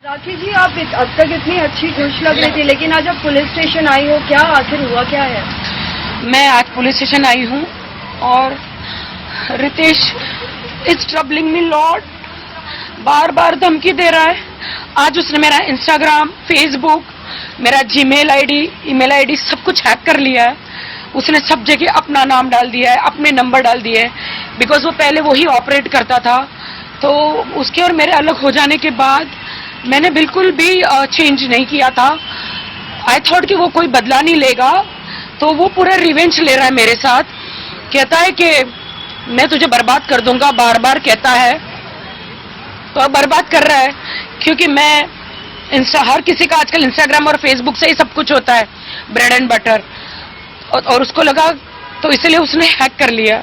राखी जी, आप अब तक इतनी अच्छी खुश लग रही थी, लेकिन आज आप पुलिस स्टेशन आई हो, क्या आखिर हुआ क्या है? मैं आज पुलिस स्टेशन आई हूँ और Ritesh is troubling me lot, बार बार धमकी दे रहा है। आज उसने मेरा इंस्टाग्राम, फेसबुक, मेरा जीमेल आईडी, ईमेल आईडी सब कुछ हैक कर लिया है। उसने सब जगह अपना नाम डाल दिया है, अपने नंबर डाल दिए हैं, बिकॉज वो पहले वही ऑपरेट करता था। तो उसके और मेरे अलग हो जाने के बाद मैंने बिल्कुल भी चेंज नहीं किया था। आई थॉट कि वो कोई बदला नहीं लेगा, तो वो पूरा रिवेंज ले रहा है मेरे साथ। कहता है कि मैं तुझे बर्बाद कर दूंगा, बार बार कहता है। तो अब बर्बाद कर रहा है, क्योंकि मैं हर किसी का आजकल इंस्टाग्राम और फेसबुक से ही सब कुछ होता है, ब्रेड एंड बटर, और उसको लगा, तो इसलिए उसने हैक कर लिया।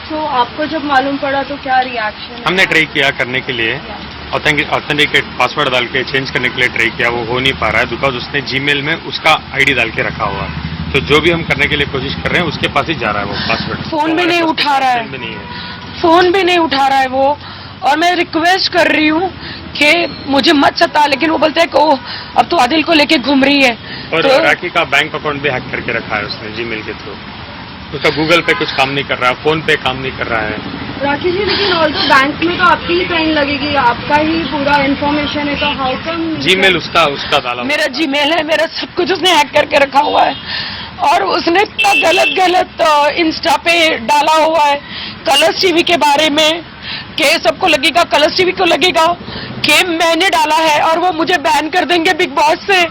तो आपको जब मालूम पड़ा तो क्या रिएक्शन? हमने ट्राई किया करने के लिए, ऑथेंटिकेट पासवर्ड डाल के चेंज करने के लिए ट्राई किया, वो हो नहीं पा रहा है बिकॉज उसने जीमेल में उसका आईडी डाल के रखा हुआ है। तो जो भी हम करने के लिए कोशिश कर रहे हैं उसके पास ही जा रहा है वो पासवर्ड। फोन भी नहीं उठा रहा है, फोन भी नहीं उठा रहा है वो। और मैं रिक्वेस्ट कर रही हूँ कि मुझे मत सता, लेकिन वो बोलता है कि अब तो आदिल को लेके घूम रही है। और तो राखी का बैंक अकाउंट भी हैक करके रखा है उसने जीमेल के थ्रू। उसका गूगल पे कुछ काम नहीं कर रहा है, फोन पे काम नहीं कर रहा है। राखी जी, लेकिन ऑल्सो बैंक में तो आपकी ही साइन लगेगी, आपका ही पूरा इन्फॉर्मेशन है, तो हाउ कम? जीमेल उसका डाला, मेरा जीमेल है, मेरा सब कुछ उसने हैक करके रखा हुआ है। और उसने इतना गलत इंस्टा पे डाला हुआ है कलर्स टीवी के बारे में, कि सबको लगेगा, कलर्स टीवी को लगेगा कि मैंने डाला है और वो मुझे बैन कर देंगे बिग बॉस से।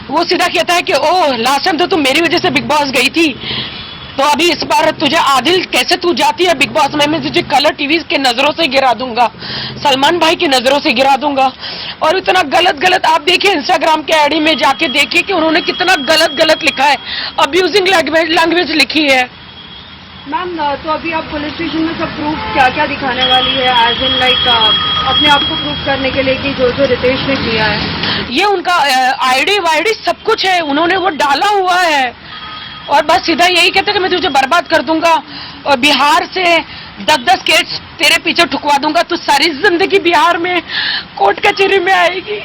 वो सीधा कहता है कि ओह, लास्ट टाइम तो तुम मेरी वजह से बिग बॉस गई थी, तो अभी इस बार तुझे आदिल कैसे तू जाती है बिग बॉस में, मैं तुझे कलर टीवी के नजरों से गिरा दूंगा, सलमान भाई की नजरों से गिरा दूंगा। और इतना गलत आप देखिए इंस्टाग्राम के आईडी में जाके देखिए कि उन्होंने कितना गलत लिखा है, अब्यूजिंग लैंग्वेज लिखी है। मैम, तो अभी आप पुलिस स्टेशन में सब प्रूफ क्या क्या दिखाने वाली है, एज इन लाइक अपने आप को प्रूफ करने के लिए कि जो रितेश ने किया है? ये उनका आईडी वाईडी सब कुछ है, उन्होंने वो डाला हुआ है और बस सीधा यही कहते हैं कि मैं तुझे बर्बाद कर दूंगा और बिहार से 10-10 केस तेरे पीछे ठुकवा दूंगा, तू सारी जिंदगी बिहार में कोर्ट कचहरी में आएगी।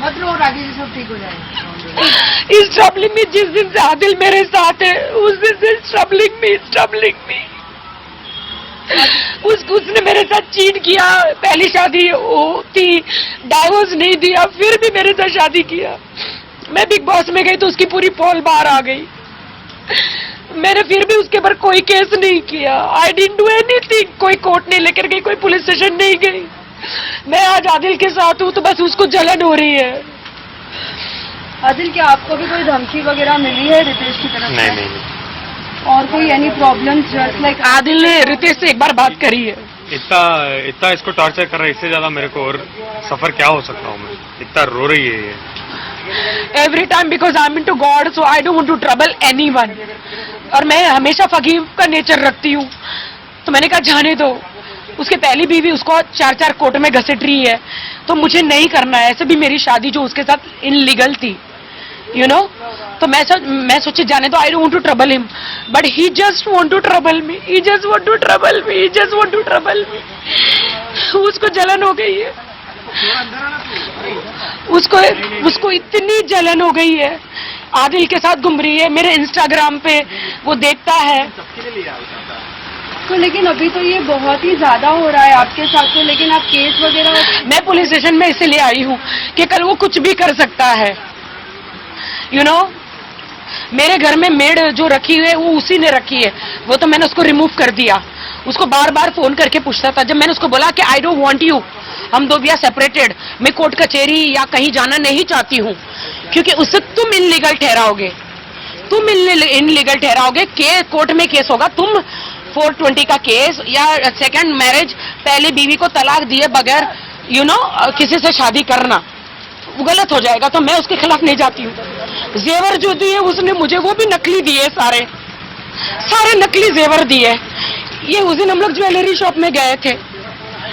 मत रो राखी जी, सब ठीक हो जाएगा। इस ट्रबलिंग में, जिस दिन से आदिल मेरे साथ है उस दिन से ट्रबलिंग में। उसने मेरे साथ चीट किया, पहली शादी थी, डाइवोर्स नहीं दिया, फिर भी मेरे साथ शादी किया। मैं बिग बॉस में गई तो उसकी पूरी पोल बाहर आ गई, मैंने फिर भी उसके ऊपर कोई केस नहीं किया। आई डिडंट डू एनीथिंग, कोई कोर्ट नहीं लेकर गई, कोई पुलिस स्टेशन नहीं गई। मैं आज आदिल के साथ हूँ तो बस उसको जलन हो रही है। आदिल, क्या आपको भी कोई धमकी वगैरह मिली है रितेश की तरफ से? नहीं। और कोई any problem just like? Adil ने रितेश से एक बार बात करी है। इतना इसको टॉर्चर कर रहा है, इससे ज्यादा मेरे को और सफर क्या हो सकता हूँ मैं। इतना रो रही है ये every time, because I am into God, so I don't want to trouble anyone. और मैं हमेशा फकीर का नेचर रखती हूँ, तो मैंने कहा जाने दो। उसके पहली बीवी उसको 4 कोर्ट में घसीट रही है, तो मुझे नहीं करना है। ऐसे भी मेरी शादी जो उसके साथ इनलीगल थी, यू नो, तो मैं सोची जाने दो, I don't want to trouble him, but he just want to trouble me, he just want to trouble me, he just want to trouble me. उसको जलन हो गई है, उसको इतनी जलन हो गई है, आदिल के साथ घूम रही है, मेरे इंस्टाग्राम पे वो देखता है। तो लेकिन अभी तो ये बहुत ही ज्यादा हो रहा है आपके साथ, तो लेकिन आप केस वगैरह? मैं पुलिस स्टेशन में इसलिए आई हूँ कि कल वो कुछ भी कर सकता है, यू नो। मेरे घर में मेड जो रखी है वो उसी ने रखी है, वो तो मैंने उसको रिमूव कर दिया। उसको बार बार फोन करके पूछता था, जब मैंने उसको बोला कि आई डोंट वांट यू, हम दो वी आर सेपरेटेड, मैं कोर्ट कचहरी या कहीं जाना नहीं चाहती हूँ, क्योंकि उससे तुम इनलीगल ठहराओगे, कोर्ट में केस होगा, तुम 420 का केस या सेकंड मैरिज, पहले बीवी को तलाक दिए बगैर, यू नो, किसी से शादी करना गलत हो जाएगा। तो मैं उसके खिलाफ नहीं जाती हूँ। जेवर जो दिए उसने मुझे, वो भी नकली दिए, सारे नकली जेवर दिए। ये उस दिन हम लोग ज्वेलरी शॉप में गए थे,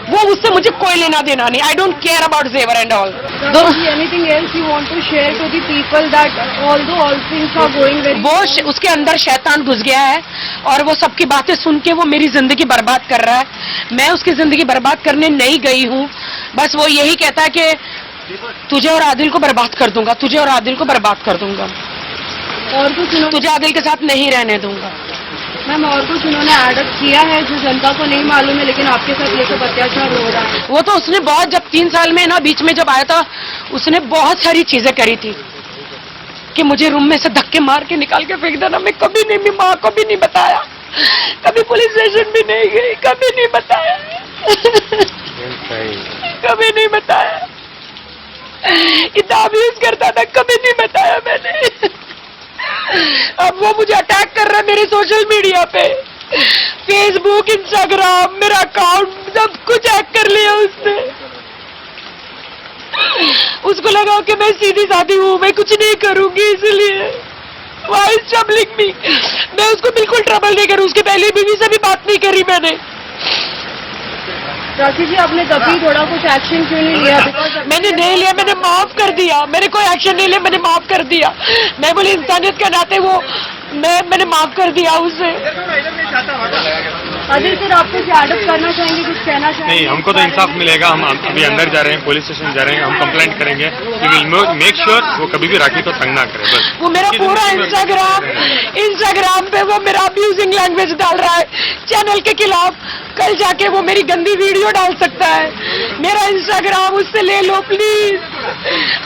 वो उससे मुझे कोई लेना देना नहीं। आई डोंट केयर अबाउट जेवर and all. Anything else you want to share to the people that although all things are going very वो उसके अंदर शैतान घुस गया है और वो सबकी बातें सुन के वो मेरी जिंदगी बर्बाद कर रहा है। मैं उसकी जिंदगी बर्बाद करने नहीं गई हूँ, बस वो यही कहता है कि तुझे और आदिल को बर्बाद कर दूंगा, तुझे और आदिल को बर्बाद कर दूंगा, और कुछ तुझे आदिल के साथ नहीं रहने दूंगा। मैम और कुछ उन्होंने एडअप किया है जो जनता को नहीं मालूम है, लेकिन आपके साथ ये सब अत्याचार हो रहा है? वो तो उसने बहुत, जब 3 साल में ना बीच में जब आया था, उसने बहुत सारी चीजें करी थी कि मुझे रूम में से धक्के मार के निकाल के फेंक देना। मैं कभी नहीं, मेरी माँ को भी नहीं बताया, कभी पुलिस स्टेशन भी नहीं गई, कभी नहीं बताया, कभी नहीं बताया। इतना अब्यूज करता था, कभी नहीं बताया मैंने। अब वो मुझे अटैक कर रहा है मेरे सोशल मीडिया पे, फेसबुक, इंस्टाग्राम, मेरा अकाउंट सब कुछ हैक कर लिया उसने। उसको लगा कि मैं सीधी सादी हूँ, मैं कुछ नहीं करूंगी, इसलिए Why is troubling me? मैं उसको बिल्कुल ट्रबल नहीं करूँ, उसके पहले बीवी से भी बात नहीं करी मैंने। राखी जी आपने तभी थोड़ा कुछ एक्शन क्यों नहीं लिया? मैंने नहीं लिया, मैंने माफ कर दिया, मैंने कोई एक्शन नहीं लिया, मैंने माफ कर दिया। मैं बोली इंसानियत के नाते वो मैंने माफ कर दिया उसे। आदिल सर आप कुछ एडअप करना चाहेंगे, कुछ कहना चाहेंगे? नहीं, हमको तो इंसाफ मिलेगा। हम अभी अंदर जा रहे हैं, पुलिस स्टेशन जा रहे हैं, हम कंप्लेंट करेंगे। वी विल मेक श्योर वो कभी भी राखी को तंग ना करे। बस वो मेरा पूरा इंस्टाग्राम पे वो मेरा अब्यूजिंग लैंग्वेज डाल रहा है चैनल के खिलाफ। कल जाके वो मेरी गंदी वीडियो डाल सकता है। मेरा इंस्टाग्राम उससे ले लो please.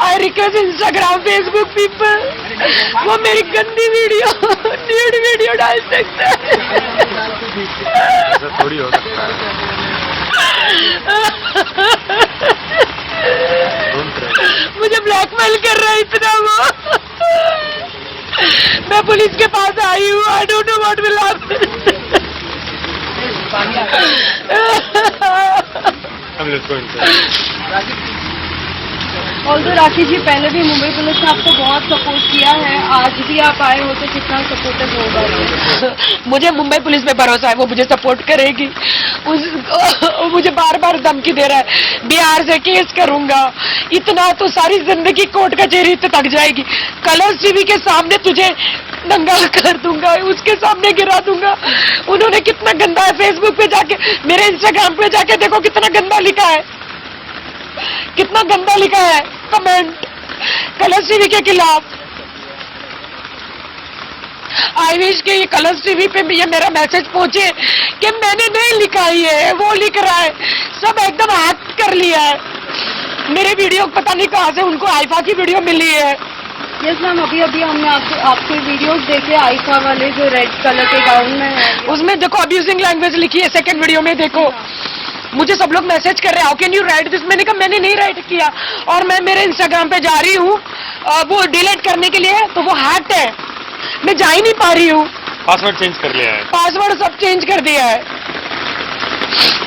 I request Instagram, Facebook people, वो मेरी गंदी वीडियो, न्यूड वीडियो डाल सकता है। ऐसा थोड़ी हो सकता है। मुझे ब्लैकमेल कर रहा है इतना वो। मैं पुलिस के पास आई हूँ। I don't know what will happen. Although Rakhi ji पहले भी मुंबई पुलिस ने आपको बहुत सपोर्ट किया है, आज भी आप आए हो तो कितना सपोर्टिव होगा? मुझे मुंबई पुलिस पे भरोसा है, वो मुझे सपोर्ट करेगी। मुझे बार बार धमकी दे रहा है बिहार से केस करूंगा, इतना तो सारी जिंदगी कोर्ट कचहरी पे तक जाएगी। कलर्स टीवी के सामने तुझे दंगा कर दूंगा, उसके सामने गिरा दूंगा। उन्होंने कितना गंदा है, फेसबुक पे जाके, मेरे इंस्टाग्राम पे जाके देखो कितना गंदा लिखा है, कितना गंदा लिखा है कमेंट कलर्स टीवी के खिलाफ। आई विश के ये कलर्स टीवी पे ये मेरा मैसेज पहुंचे कि मैंने नहीं लिखा है, वो लिख रहा है। सब एकदम हैक कर लिया है मेरे वीडियो, पता नहीं कहां से उनको आईफा की वीडियो मिली है। यस मैम, अभी हमने आपके वीडियोस देखे आईफा वाले जो रेड कलर के गाउन में है, उसमें देखो अब्यूजिंग लैंग्वेज लिखी है। सेकंड वीडियो में देखो, मुझे सब लोग मैसेज कर रहे हैं how can you right this. मैंने कहा मैंने नहीं राइट किया, और मैं मेरे इंस्टाग्राम पे जा रही हूँ वो डिलीट करने के लिए, तो वो हैक्ड है, मैं जा ही नहीं पा रही हूँ। पासवर्ड चेंज कर लिया है, पासवर्ड सब चेंज कर दिया है,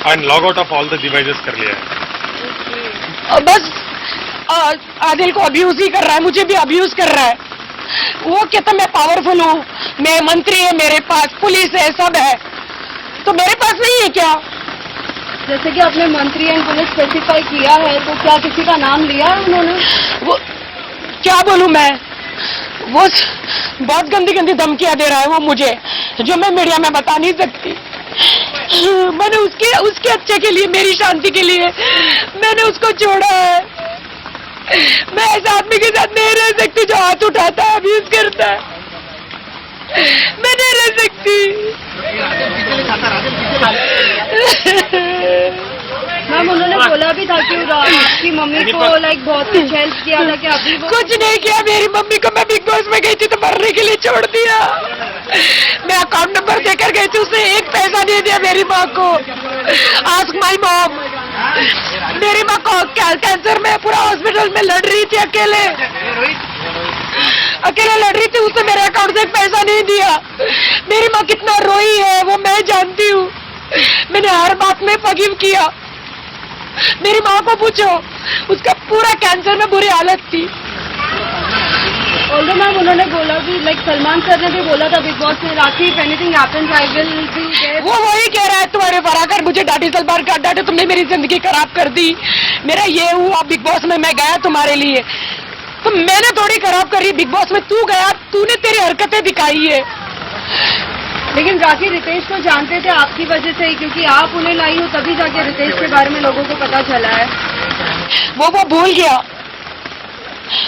and log out of all the devices कर लिया है। बस आदिल को अब्यूज ही कर रहा है, मुझे भी अब्यूज कर रहा है। वो कहता मैं पावरफुल हूँ, मैं मंत्री है, मेरे पास पुलिस है, सब है, तो मेरे पास नहीं है क्या? जैसे कि आपने मंत्री एंड पुलिस स्पेसिफाई किया है, तो क्या किसी का नाम लिया है उन्होंने? वो क्या बोलूं मैं, वो बहुत गंदी गंदी धमकियां दे रहा है वो मुझे, जो मैं मीडिया में बता नहीं सकती। मैंने उसके अच्छे के लिए, मेरी शांति के लिए मैंने उसको छोड़ा है। मैं ऐसे आदमी के साथ नहीं रह सकती जो हाथ उठाता है, अब्यूज करता है। मैं नहीं रह सकती। मैम उन्होंने बोला भी था कि आपकी मम्मी को लाइक बहुत कुछ हेल्प किया था, कि अभी कुछ नहीं किया। मेरी मम्मी को मैं बिग बॉस में गई थी तो मरने के लिए छोड़ दिया। मैं अकाउंट नंबर देकर गई थी, उसने एक पैसा नहीं दिया मेरी माँ को। Ask my mom. मेरी माँ को कैंसर में पूरा हॉस्पिटल में लड़ रही थी, अकेले लड़ रही थी, उसने मेरे अकाउंट से एक पैसा नहीं दिया। मेरी माँ कितना रोई है वो मैं जानती हूँ, मैंने हर बात में फॉरगिव किया। मेरी माँ को पूछो, उसका पूरा कैंसर में बुरी हालत थी, ऑल्दो मैम उन्होंने बोला कि लाइक सलमान सर ने भी बोला था बिग बॉस में, Rakhi if anything happens I will be there. वो वही कह रहा है तुम्हारे बराबर, मुझे डांटी सलमान का डांटे, तुमने मेरी जिंदगी खराब कर दी, मेरा ये हुआ बिग बॉस में, मैं गया तुम्हारे लिए, तो मैंने थोड़ी खराब करी बिग बॉस में, तू गया, तूने तेरी हरकतें दिखाई है। लेकिन राखी रितेश को जानते थे आपकी वजह से ही, क्योंकि आप उन्हें लाई हो तभी जाके रितेश के बारे में लोगों को पता चला है। वो भूल गया,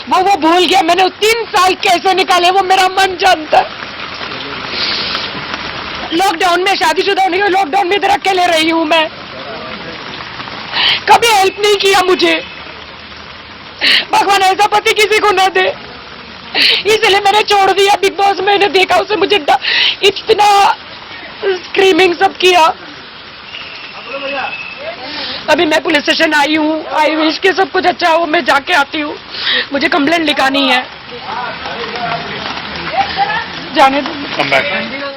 वो भूल गया। मैंने 3 साल कैसे निकाले वो मेरा मन जानता है। लॉकडाउन में शादीशुदा होने के लॉकडाउन में इधर अकेले रही हूं मैं, कभी हेल्प नहीं किया मुझे, भगवान ऐसा पति किसी को ना दे, इसलिए मैंने छोड़ दिया बिग बॉस। मैंने देखा उसे, मुझे इतना स्क्रीमिंग सब किया। अभी मैं पुलिस स्टेशन आई हूँ, आई विश के सब कुछ अच्छा हो, मैं जाके आती हूँ, मुझे कंप्लेंट लिखानी है, जाने दो। Come back.